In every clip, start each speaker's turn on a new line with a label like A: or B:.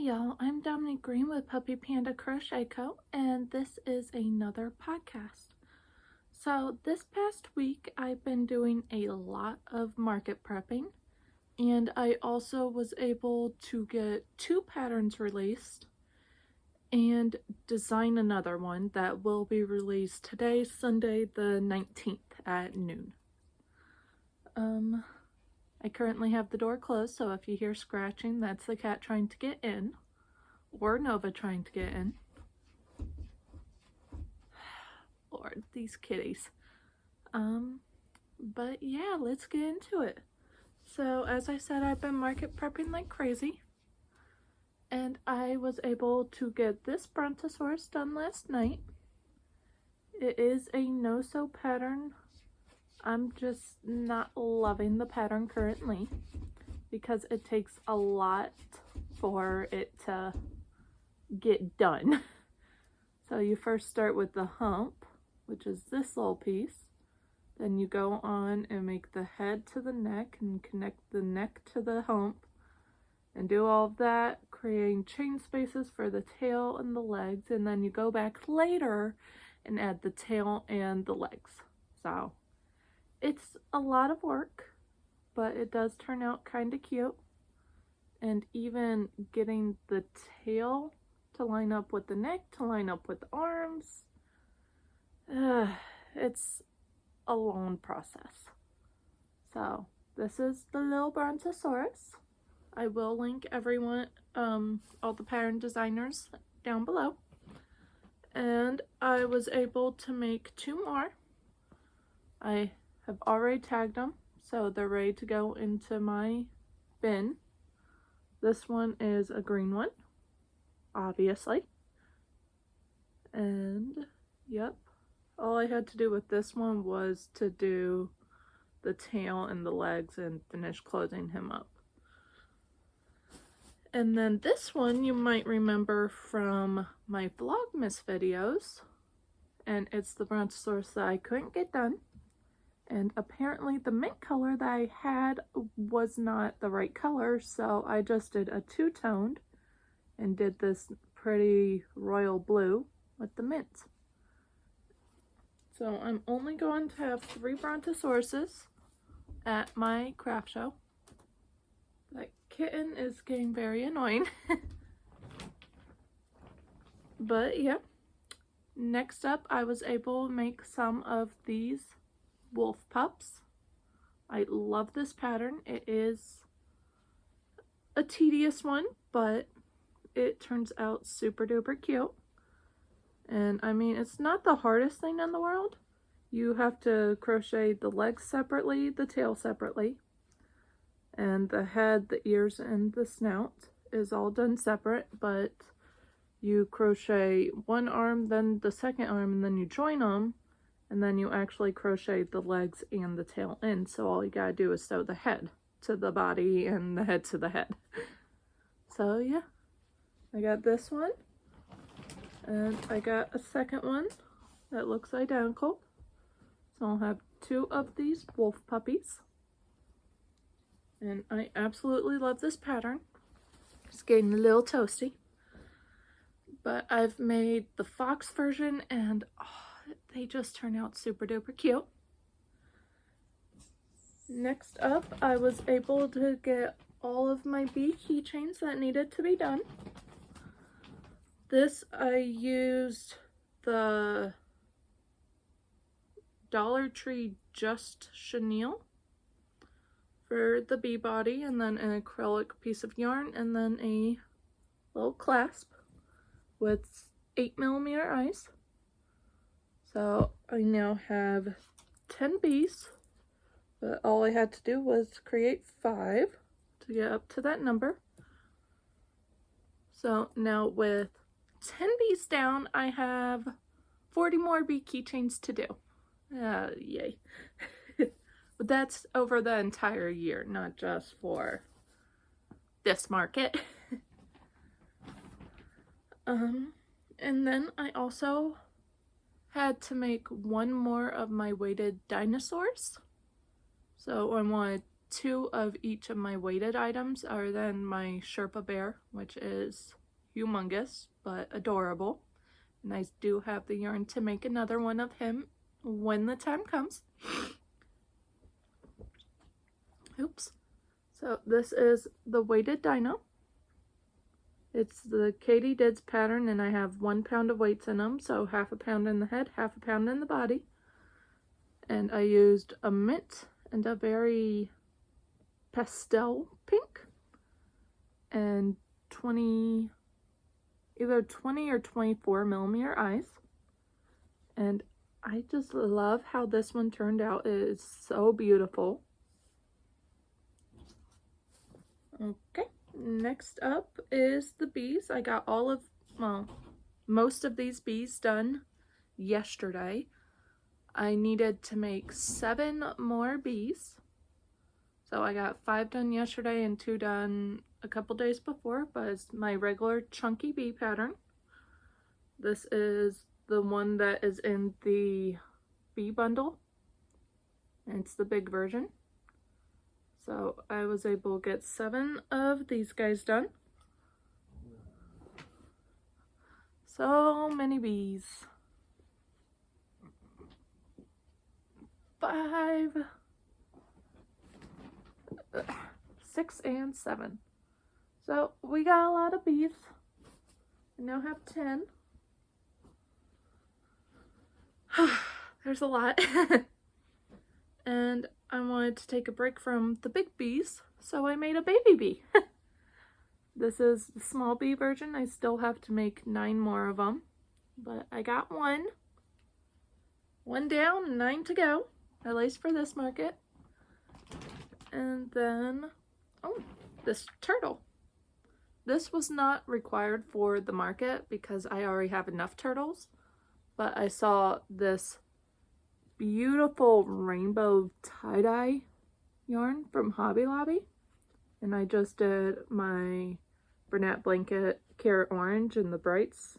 A: y'all, I'm Dominique Green with Puppy Panda Crochet Co, and this is another podcast. So this past week I've been doing a lot of market prepping, and I also was able to get 2 patterns released and design another one that will be released today, Sunday the 19th at noon. I currently have the door closed, so if you hear scratching, that's the cat trying to get in, or Nova trying to get in. Lord, these kitties. But yeah, let's get into it. So as I said, I've been market prepping like crazy, and I was able to get this Brontosaurus done last night. It is a no-sew pattern. I'm just not loving the pattern currently because it takes a lot for it to get done. So you first start with the hump, which is this little piece. Then you go on and make the head to the neck and connect the neck to the hump and do all of that, creating chain spaces for the tail and the legs. And then you go back later and add the tail and the legs. So it's a lot of work, but it does turn out kind of cute. And even getting the tail to line up with the neck, to line up with the arms, it's a long process. So this is the little Brontosaurus. I will link everyone, all the pattern designers down below. And I was able to make 2 more. I have already tagged them, so they're ready to go into my bin. This one is a green one, obviously. And yep, all I had to do with this one was to do the tail and the legs and finish closing him up. And then this one you might remember from my Vlogmas videos, and it's the Brontosaurus that I couldn't get done. And apparently the mint color that I had was not the right color, so I just did a 2-toned and did this pretty royal blue with the mint. So I'm only going to have 3 Brontosauruses at my craft show. That kitten is getting very annoying. But yeah, next up I was able to make some of these wolf pups. I love this pattern. It is a tedious one, but it turns out super duper cute. And I mean, it's not the hardest thing in the world. You have to crochet the legs separately, the tail separately, and the head, the ears, and the snout is all done separate, but you crochet one arm, then the second arm, and then you join them. And then you actually crochet the legs and the tail in. So all you gotta do is sew the head to the body and the head to the head. So yeah, I got this one. And I got a second one that looks identical. So I'll have 2 of these wolf puppies. And I absolutely love this pattern. It's getting a little toasty. But I've made the fox version, and they just turn out super duper cute. Next up, I was able to get all of my bee keychains that needed to be done. This, I used the Dollar Tree Just Chenille for the bee body, and then an acrylic piece of yarn, and then a little clasp with 8mm eyes. So I now have 10 bees, but all I had to do was create 5 to get up to that number. So now with 10 bees down, I have 40 more bee keychains to do. Yay. But that's over the entire year, not just for this market. And then I also had to make 1 more of my weighted dinosaurs. So I wanted 2 of each of my weighted items are then my Sherpa bear, which is humongous but adorable. And I do have the yarn to make another one of him when the time comes. Oops. So this is the weighted Dino. It's the KayteDids pattern, and I have 1 pound of weights in them, so half a pound in the head, half a pound in the body. And I used a mint and a very pastel pink and either 20 or 24 millimeter eyes. And I just love how this one turned out. It is so beautiful. Okay, next up is the bees. I got most of these bees done yesterday. I needed to make 7 more bees. So I got 5 done yesterday and 2 done a couple days before, but it's my regular chunky bee pattern. This is the one that is in the bee bundle. And it's the big version. So I was able to get 7 of these guys done. So many bees. 5, 6, and 7. So we got a lot of bees. I now have 10. There's a lot. And I wanted to take a break from the big bees, so I made a baby bee. This is the small bee version. I still have to make 9 more of them, but I got 1. 1 down, 9 to go, at least for this market. And then, oh, this turtle. This was not required for the market because I already have enough turtles, but I saw this beautiful rainbow tie-dye yarn from Hobby Lobby, and I just did my Bernat blanket carrot orange and the brights,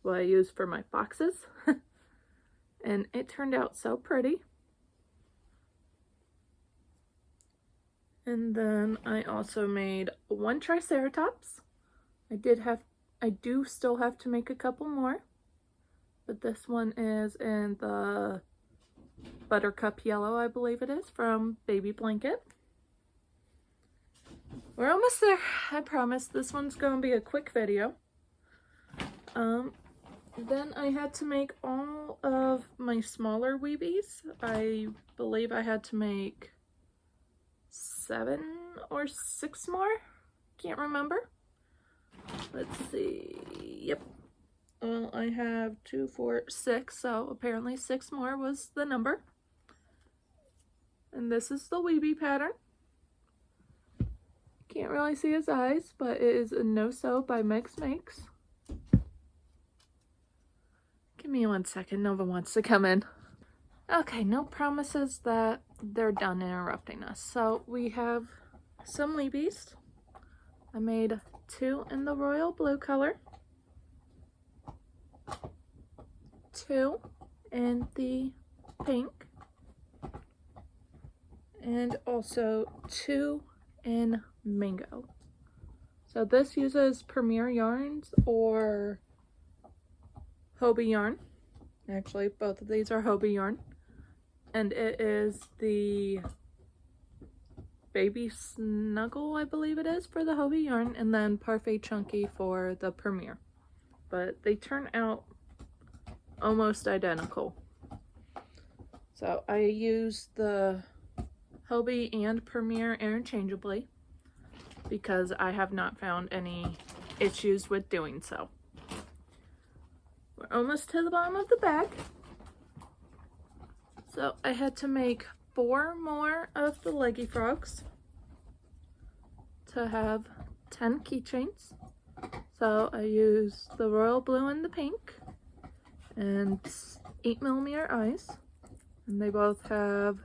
A: what I use for my foxes. And it turned out so pretty. And then I also made 1 Triceratops. I do still have to make a couple more, but this one is in the buttercup yellow, I believe it is, from Baby Blanket. We're almost there, I promise. This one's going to be a quick video. Then I had to make all of my smaller Weebies. I believe I had to make 7 or 6 more. Can't remember. Let's see. Yep. Well, I have 2, 4, 6, so apparently 6 more was the number. And this is the Weebie pattern. Can't really see his eyes, but it is a No Sew by Megs Makes. Give me 1 second, Nova wants to come in. Okay, no promises that they're done interrupting us. So we have some Weebies. I made 2 in the royal blue color, 2 in the pink, and also 2 in mango. So this uses Premier yarns or Hobie yarn. Actually, both of these are Hobie yarn. And it is the Baby Snuggle, I believe it is, for the Hobie yarn, and then Parfait Chunky for the Premier. But they turn out almost identical. So I use the Hobie and Premier interchangeably because I have not found any issues with doing so. We're almost to the bottom of the bag. So I had to make 4 more of the Leggy frogs to have 10 keychains. So I used the royal blue and the pink and 8mm eyes. And they both have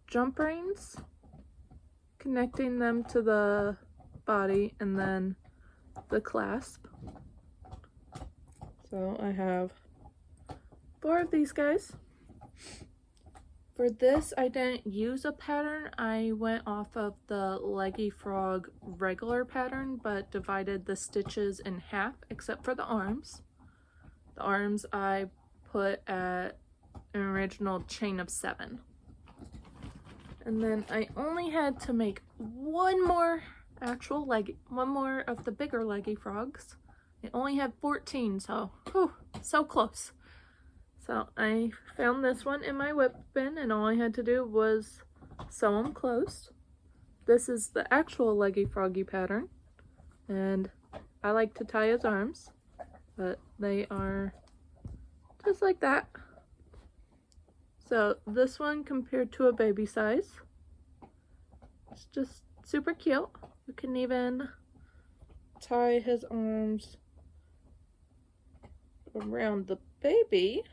A: jump rings connecting them to the body and then the clasp. So I have 4 of these guys. For this, I didn't use a pattern. I went off of the Leggy Frog regular pattern, but divided the stitches in half, except for the arms. The arms I put at an original chain of 7. And then I only had to make one more of the bigger Leggy frogs. I only had 14, so whew, so close. So I found this one in my whip bin, and all I had to do was sew them closed. This is the actual Leggy Froggy pattern, and I like to tie his arms, but they are just like that. So this one compared to a baby size, it's just super cute. You can even tie his arms around the baby.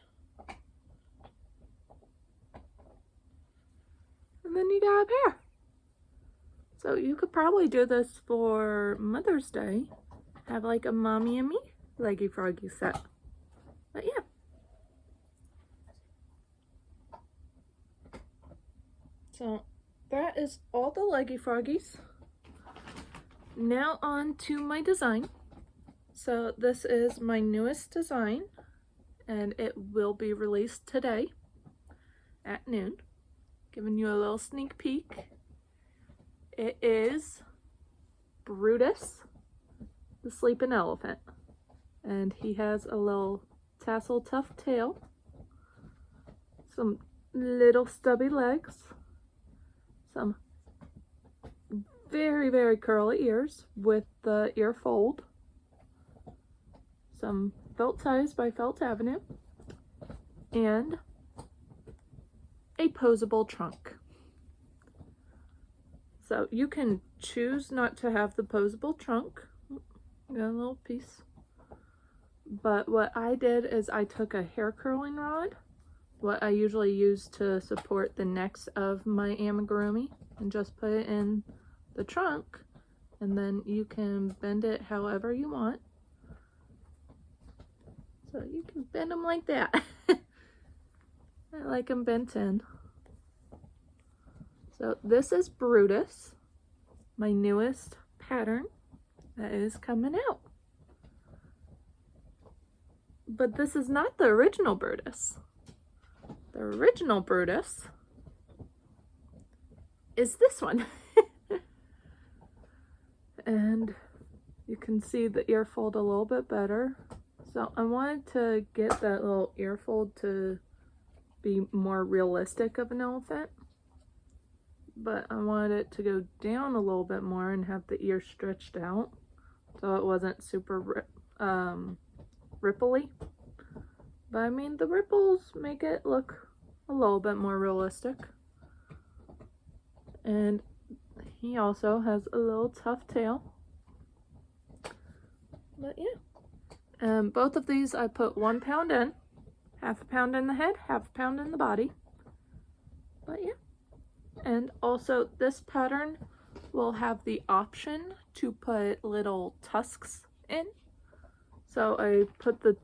A: And then you got a pair. So you could probably do this for Mother's Day. Have like a mommy and me Leggy Froggy set. But yeah. So that is all the Leggy Froggies. Now on to my design. So this is my newest design, and it will be released today at noon. Giving you a little sneak peek. It is Brutus the Sleeping Elephant, and he has a little tassel tuft tail, some little stubby legs, some very, very curly ears with the ear fold, some felt ties by Felt Avenue, and a posable trunk. So you can choose not to have the posable trunk. Got a little piece. But what I did is I took a hair curling rod, what I usually use to support the necks of my amigurumi, and just put it in the trunk, and then you can bend it however you want. So you can bend them like that. I like them bent in. So this is Brutus, my newest pattern that is coming out. But this is not the original Brutus. The original Brutus is this one. And you can see the ear fold a little bit better. So I wanted to get that little ear fold to be more realistic of an elephant, but I wanted it to go down a little bit more and have the ear stretched out so it wasn't super ripply. But I mean, the ripples make it look a little bit more realistic. And he also has a little tough tail. But yeah. Both of these I put 1 pound in. Half a pound in the head, half a pound in the body. But yeah. And also this pattern will have the option to put little tusks in. So I put the,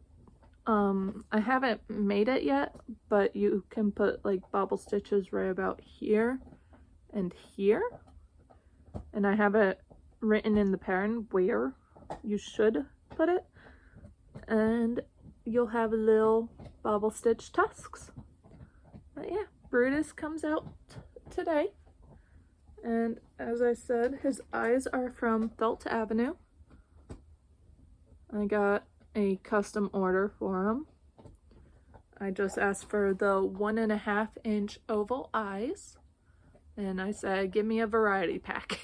A: I haven't made it yet, but you can put like bobble stitches right about here and here. And I have it written in the pattern where you should put it. And you'll have little bobble stitch tusks. But yeah, Brutus comes out today. And as I said, his eyes are from Felt Avenue. I got a custom order for him. I just asked for the 1.5 inch oval eyes. And I said, give me a variety pack.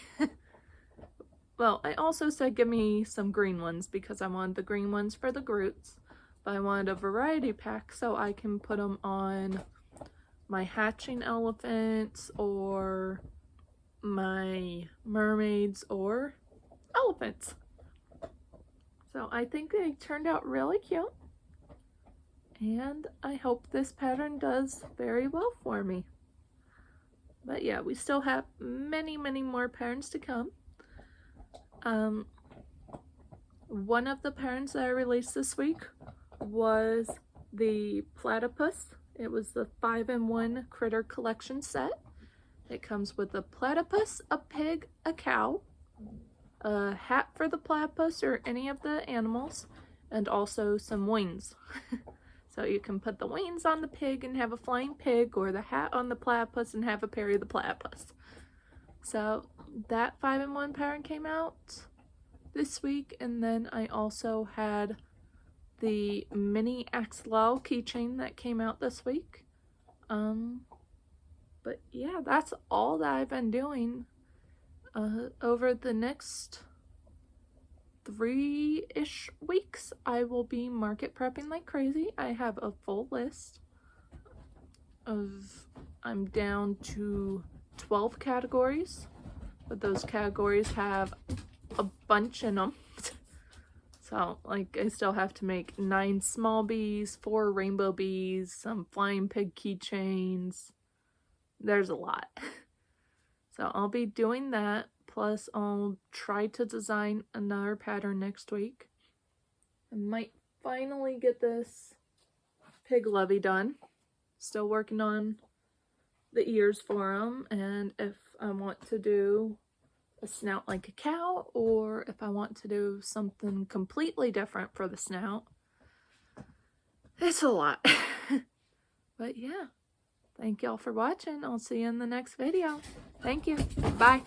A: Well, I also said give me some green ones because I wanted the green ones for the Groots. But I wanted a variety pack so I can put them on my hatching elephants or my mermaids or elephants. So I think they turned out really cute. And I hope this pattern does very well for me. But yeah, we still have many, many more patterns to come. One of the patterns that I released this week was the platypus It was the 5-in-1 Critter Collection set. It comes with a platypus, a pig, a cow, a hat for the platypus or any of the animals, and also some wings. So you can put the wings on the pig and have a flying pig, or the hat on the platypus and have a Perry the platypus. So that 5-in-1 pattern came out this week, and then I also had the mini axolotl keychain that came out this week. But yeah, that's all that I've been doing. Over the next 3-ish weeks, I will be market prepping like crazy. I have a full list of, I'm down to 12 categories, but those categories have a bunch in them. So, like, I still have to make 9 small bees, 4 rainbow bees, some flying pig keychains. There's a lot. So I'll be doing that, plus I'll try to design another pattern next week. I might finally get this pig levy done. Still working on the ears for him, and if I want to do a snout like a cow, or if I want to do something completely different for the snout. It's a lot. But yeah. Thank y'all for watching. I'll see you in the next video. Thank you. Bye.